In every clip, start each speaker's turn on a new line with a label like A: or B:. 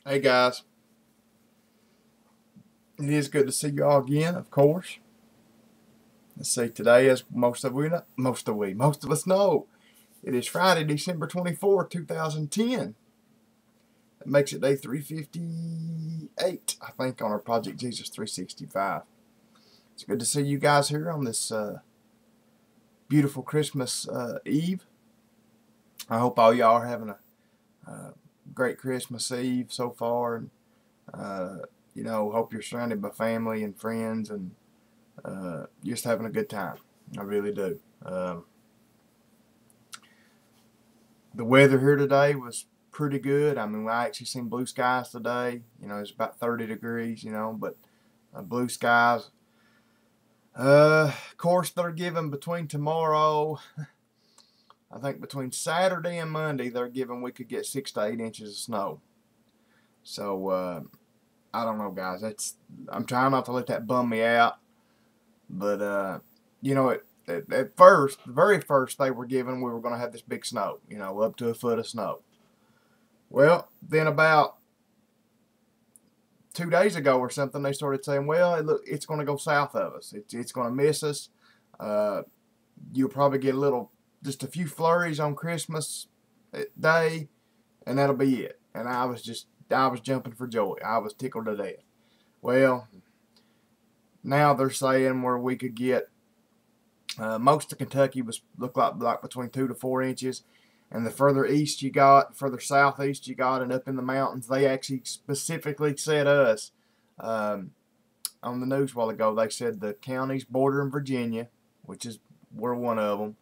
A: Hey guys, it is good to see you all again, of course. Let's see, today, as most of us know, it is Friday, December 24th, 2010. That makes it day 358, I think, on our Project Jesus 365. It's good to see you guys here on this beautiful Christmas Eve. I hope all y'all are having a great Christmas Eve so far, and hope you're surrounded by family and friends and just having a good time. I really do. The weather here today was pretty good. I mean, I actually seen blue skies today. It's about 30 degrees, but blue skies. Of course, they're giving between tomorrow, I think between Saturday and Monday, they're giving we could get 6 to 8 inches of snow. So, I don't know, guys. I'm trying not to let that bum me out. But, at first, the very first they were giving, we were going to have this big snow, up to a foot of snow. Well, then about 2 days ago or something, they started saying, well, it's going to go south of us. It's going to miss us. You'll probably get just a few flurries on Christmas Day, and that'll be it. And I was jumping for joy. I was tickled to death. Well, now they're saying where we could get most of Kentucky looked like between 2 to 4 inches, and the further east you got, further southeast you got, and up in the mountains, they actually specifically said us on the news a while ago. They said the counties bordering Virginia, which is we're one of them,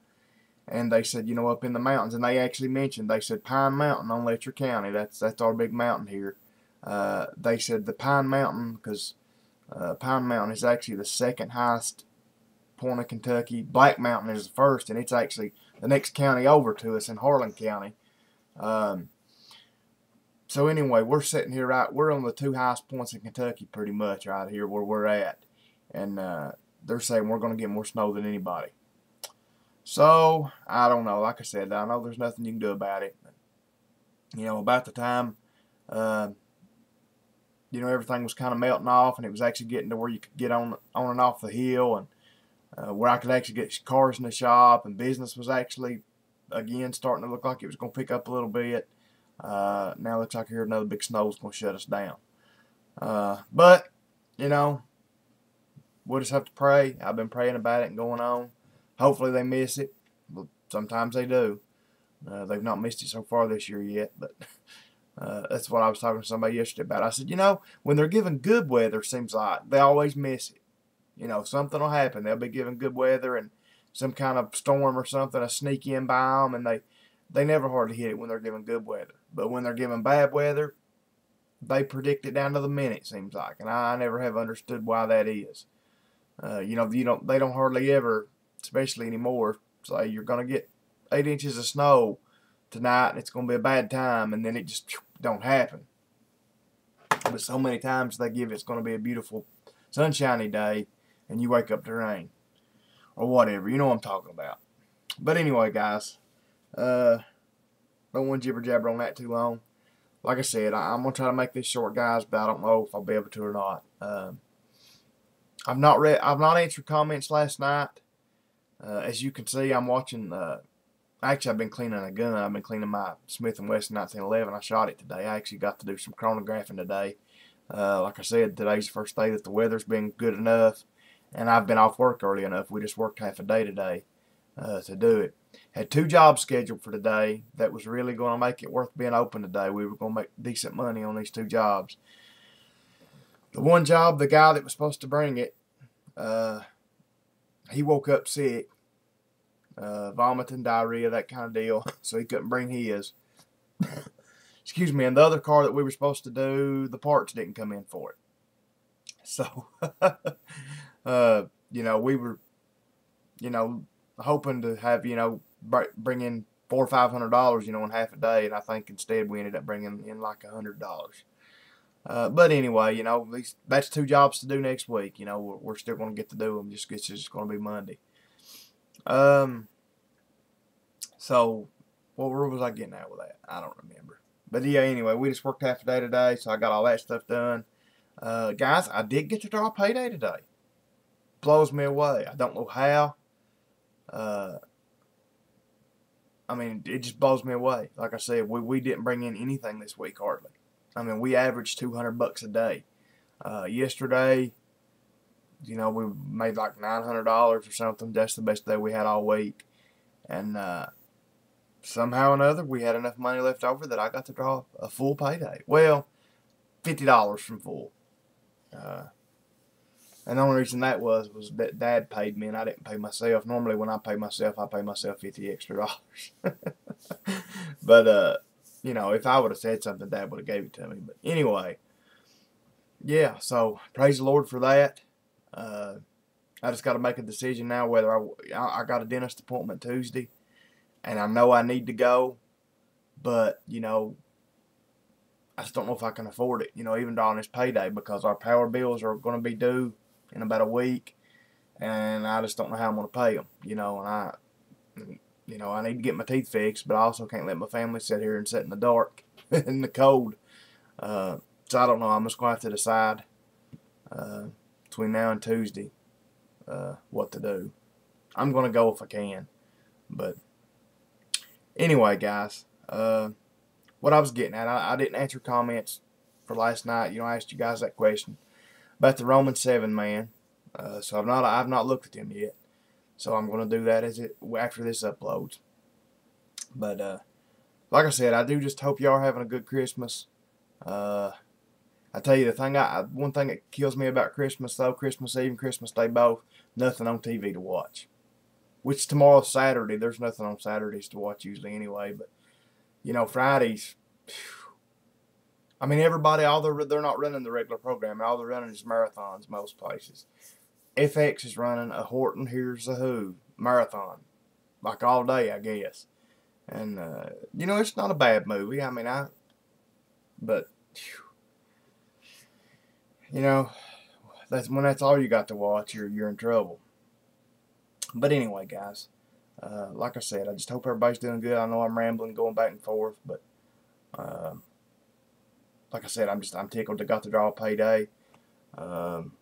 A: and they said up in the mountains, and they actually mentioned they said Pine Mountain on Letcher County. That's our big mountain here. They said the Pine Mountain because Pine Mountain is actually the second highest point of Kentucky. Black Mountain is the first, and it's actually the next county over to us in Harlan County. So anyway, we're sitting here we're on the two highest points in Kentucky pretty much right here where we're at. And they're saying we're going to get more snow than anybody. So, I don't know. Like I said, I know there's nothing you can do about it. About the time, everything was kind of melting off, and it was actually getting to where you could get on and off the hill, and where I could actually get cars in the shop, and business was actually, again, starting to look like it was going to pick up a little bit. Now it looks like here another big snow is going to shut us down. But, we'll just have to pray. I've been praying about it and going on. Hopefully they miss it. But sometimes they do. They've not missed it so far this year yet, but that's what I was talking to somebody yesterday about. I said, when they're given good weather, seems like they always miss it. Something will happen. They'll be given good weather and some kind of storm or something will sneak in by them, and they never hardly hit it when they're given good weather. But when they're given bad weather, they predict it down to the minute, seems like. And I never have understood why that is. They don't hardly ever, especially anymore, say you're going to get 8 inches of snow tonight and it's going to be a bad time, and then it just don't happen. But so many times they give it's going to be a beautiful sunshiny day, and you wake up to rain or whatever. You know what I'm talking about. But anyway, guys, don't want to jibber jabber on that too long. Like I said, I'm gonna try to make this short, guys, but I don't know if I'll be able to or not. I've not answered comments last night. As you can see, I'm watching. Actually, I've been cleaning a gun. I've been cleaning my Smith & Wesson 1911. I shot it today. I actually got to do some chronographing today. Like I said, today's the first day that the weather's been good enough, and I've been off work early enough. We just worked half a day today to do it. Had 2 jobs scheduled for today that was really going to make it worth being open today. We were going to make decent money on these 2 jobs. The one job, the guy that was supposed to bring it, he woke up sick, vomiting, diarrhea, that kind of deal, so he couldn't bring his. Excuse me, and the other car that we were supposed to do, the parts didn't come in for it. So, we were, hoping to have, bring in $400 or $500, in half a day, and I think instead we ended up bringing in like $100. But anyway, that's 2 jobs to do next week. We're still going to get to do them. It's just going to be Monday. So, what was I getting at with that? I don't remember. But yeah, anyway, we just worked half a day today, so I got all that stuff done. Guys, I did get to draw payday today. Blows me away. I don't know how. Uh, I mean, it just blows me away. Like I said, we didn't bring in anything this week hardly. I mean, we averaged $200 a day. Yesterday, you know, we made like $900 or something. That's the best day we had all week. And somehow or another, we had enough money left over that I got to draw a full payday. Well, $50 from full. And the only reason that was that Dad paid me and I didn't pay myself. Normally, when I pay myself, I pay myself $50 extra. But you know, if I would have said something, Dad would have gave it to me. But anyway, yeah. So praise the Lord for that. I just got to make a decision now whether I got a dentist appointment Tuesday, and I know I need to go, but you know, I just don't know if I can afford it. You know, even during this payday, because our power bills are going to be due in about a week, and I just don't know how I'm going to pay them. You know, and I need to get my teeth fixed, but I also can't let my family sit here and sit in the dark in the cold. So I don't know. I'm just going to have to decide between now and Tuesday what to do. I'm going to go if I can. But anyway, guys, what I was getting at, I didn't answer comments for last night. You know, I asked you guys that question about the Romans 7 man. So I've not looked at him yet. So I'm going to do that after this uploads. But like I said, I do just hope y'all are having a good Christmas. I tell you, one thing that kills me about Christmas, though, Christmas Eve and Christmas Day both, nothing on TV to watch. Which tomorrow's Saturday. There's nothing on Saturdays to watch usually anyway. But, you know, Fridays, I mean, everybody, they're not running the regular program. All they're running is marathons most places. FX is running a Horton Hears a Who marathon. Like all day, I guess. And, you know, it's not a bad movie. I mean, but, you know, that's all you got to watch, you're in trouble. But anyway, guys, like I said, I just hope everybody's doing good. I know I'm rambling, going back and forth, but like I said, I'm tickled to got to draw a payday. You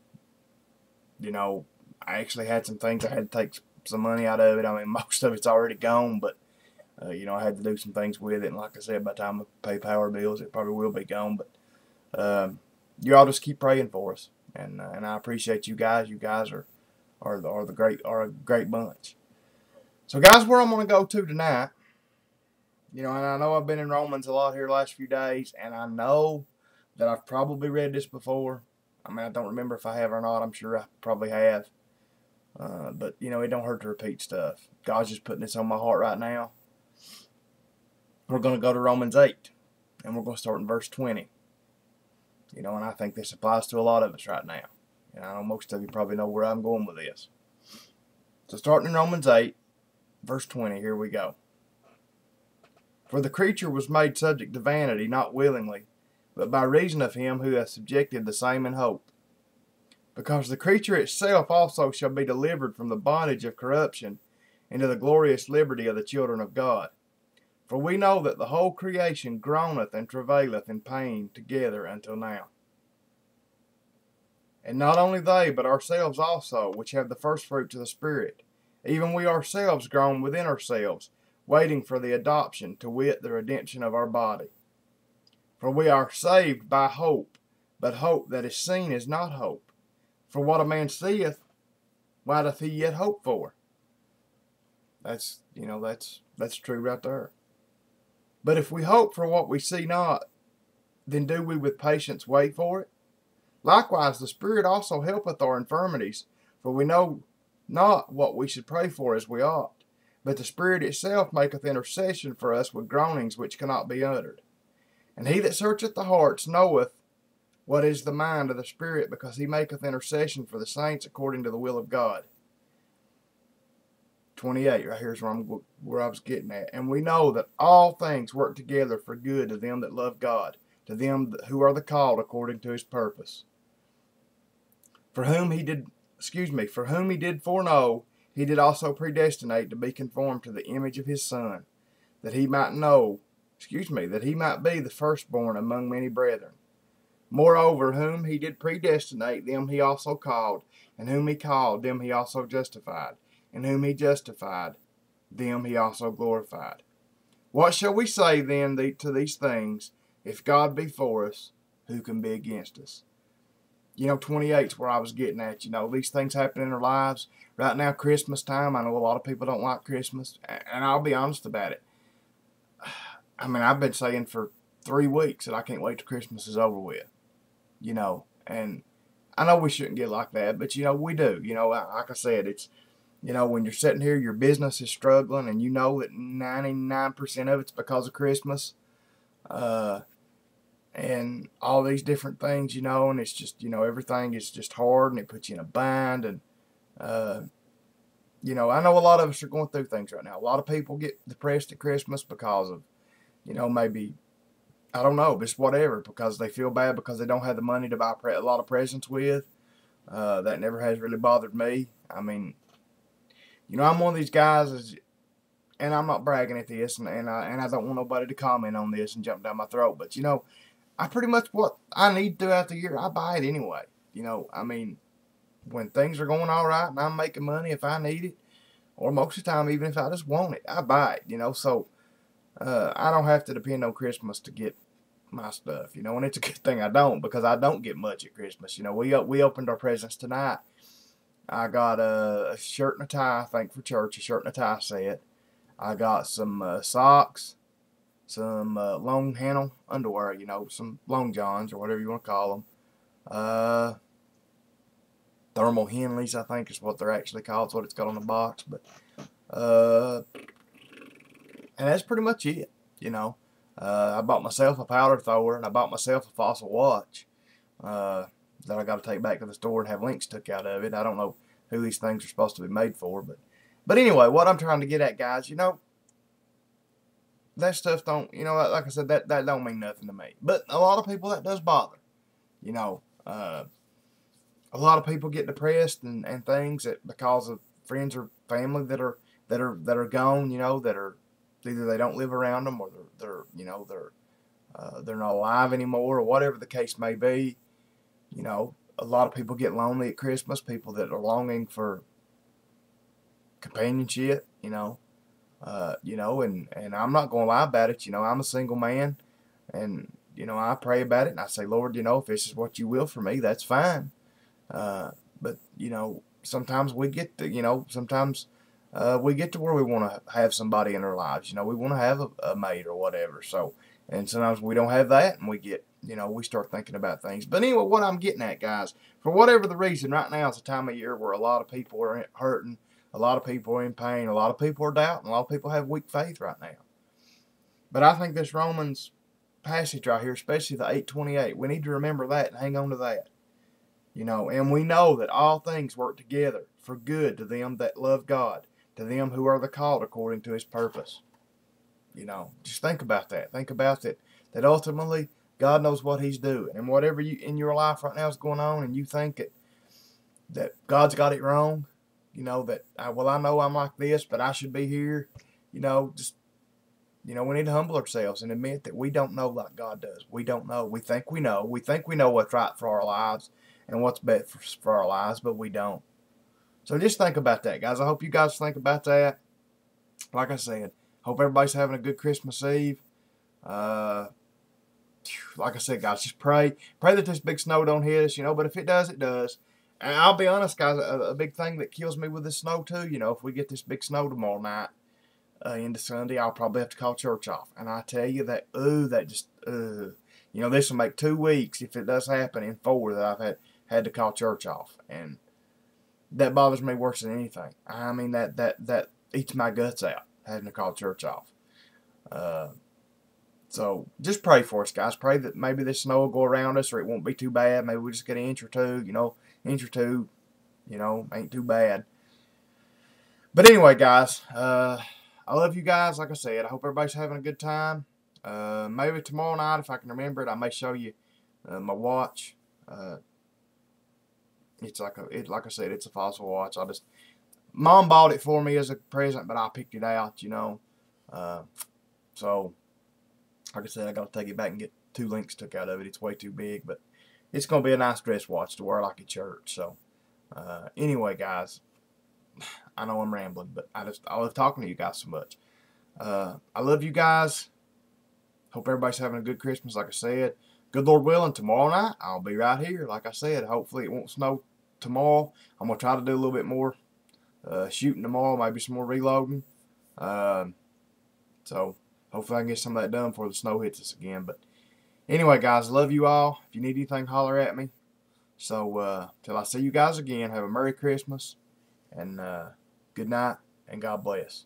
A: know, I actually had some things I had to take some money out of it. I mean, most of it's already gone, but you know, I had to do some things with it. And like I said, by the time I pay power bills, it probably will be gone. But you all just keep praying for us, and I appreciate you guys. You guys are a great bunch. So, guys, where I'm going to go to tonight, you know, and I know I've been in Romans a lot here the last few days, and I know that I've probably read this before. I mean, I don't remember if I have or not. I'm sure I probably have. But, you know, it don't hurt to repeat stuff. God's just putting this on my heart right now. We're going to go to Romans 8, and we're going to start in verse 20. You know, and I think this applies to a lot of us right now. And I know most of you probably know where I'm going with this. So starting in Romans 8, verse 20, here we go. For the creature was made subject to vanity, not willingly, but by reason of him who hath subjected the same in hope. Because the creature itself also shall be delivered from the bondage of corruption into the glorious liberty of the children of God. For we know that the whole creation groaneth and travaileth in pain together until now. And not only they, but ourselves also, which have the first fruits of the Spirit, even we ourselves groan within ourselves, waiting for the adoption, to wit, the redemption of our body. For we are saved by hope, but hope that is seen is not hope. For what a man seeth, why doth he yet hope for? That's true right there. But if we hope for what we see not, then do we with patience wait for it? Likewise, the Spirit also helpeth our infirmities, for we know not what we should pray for as we ought. But the Spirit itself maketh intercession for us with groanings which cannot be uttered. And he that searcheth the hearts knoweth what is the mind of the Spirit, because he maketh intercession for the saints according to the will of God. 28, right here is where I was getting at. And we know that all things work together for good to them that love God, to them who are the called according to his purpose. For whom he did foreknow, he did also predestinate to be conformed to the image of his Son, that he might that he might be the firstborn among many brethren. Moreover, whom he did predestinate, them he also called, and whom he called, them he also justified, and whom he justified, them he also glorified. What shall we say then to these things? If God be for us, who can be against us? 28 is where I was getting at. These things happen in our lives. Right now, Christmas time, I know a lot of people don't like Christmas, and I'll be honest about it. I mean, I've been saying for 3 weeks that I can't wait till Christmas is over with. And I know we shouldn't get like that, but, we do. Like I said, it's, when you're sitting here, your business is struggling, and you know that 99% of it's because of Christmas. And all these different things, and it's just, everything is just hard, and it puts you in a bind. And, I know a lot of us are going through things right now. A lot of people get depressed at Christmas because of, maybe, I don't know, just whatever, because they feel bad because they don't have the money to buy a lot of presents with. That never has really bothered me. I mean, I'm one of these guys, and I'm not bragging at this, and I don't want nobody to comment on this and jump down my throat, but, I pretty much, what I need throughout the year, I buy it anyway. I mean, when things are going all right and I'm making money, if I need it, or most of the time, even if I just want it, I buy it, so I don't have to depend on Christmas to get my stuff, and it's a good thing I don't, because I don't get much at Christmas. We opened our presents tonight. I got a shirt and a tie, I think, for church, a shirt and a tie set. I got some socks, some long handle underwear, some long johns or whatever you want to call them. Thermal Henleys, I think is what they're actually called. It's what it's got on the box. But and that's pretty much it. I bought myself a powder thrower, and I bought myself a Fossil watch that I got to take back to the store and have links took out of it. I don't know who these things are supposed to be made for, but anyway, what I'm trying to get at, guys, that stuff don't, like I said, that don't mean nothing to me. But a lot of people that does bother. A lot of people get depressed and things because of friends or family that are gone, that are either they don't live around them, or they're not alive anymore, or whatever the case may be. A lot of people get lonely at Christmas. People that are longing for companionship, and I'm not going to lie about it. I'm a single man, and I pray about it, and I say, Lord, if this is what you will for me, that's fine. But sometimes we get to, sometimes we get to where we want to have somebody in our lives. We want to have a mate or whatever. So, and sometimes we don't have that, and we get, we start thinking about things. But anyway, what I'm getting at, guys, for whatever the reason, right now it's a time of year where a lot of people are hurting, a lot of people are in pain, a lot of people are doubting, a lot of people have weak faith right now. But I think this Romans passage right here, especially the 8:28, we need to remember that and hang on to that. And we know that all things work together for good to them that love God, to them who are the called according to his purpose. Just think about that. Think about that. That ultimately, God knows what he's doing. And whatever in your life right now is going on, and you think that God's got it wrong, that, I know I'm like this, but I should be here, just, we need to humble ourselves and admit that we don't know like God does. We don't know. We think we know. We think we know what's right for our lives and what's best for our lives, but we don't. So just think about that, guys. I hope you guys think about that. Like I said, hope everybody's having a good Christmas Eve. Like I said, guys, just pray that this big snow don't hit us, but if it does, it does. And I'll be honest, guys, a big thing that kills me with this snow too, if we get this big snow tomorrow night into Sunday, I'll probably have to call church off. And I tell you that, this will make 2 weeks if it does happen, in 4 that I've had to call church off. And that bothers me worse than anything. I mean, that eats my guts out, having to call church off. So just pray for us, guys. Pray that maybe this snow will go around us, or it won't be too bad. Maybe we just get an inch or two, inch or two, ain't too bad. But anyway, guys, I love you guys. Like I said, I hope everybody's having a good time. Maybe tomorrow night, if I can remember it, I may show you my watch. It's like I said, it's a Fossil watch. Mom bought it for me as a present, but I picked it out, So Like I said, I got to take it back and get 2 links took out of it. It's way too big, but it's going to be a nice dress watch to wear like at church. So, anyway, guys, I know I'm rambling, but I love talking to you guys so much. I love you guys. Hope everybody's having a good Christmas, like I said. Good Lord willing, tomorrow night, I'll be right here. Like I said, hopefully it won't snow tomorrow. I'm going to try to do a little bit more shooting tomorrow, maybe some more reloading. So hopefully I can get some of that done before the snow hits us again. But anyway, guys, love you all. If you need anything, holler at me. So till I see you guys again, have a Merry Christmas and good night and God bless.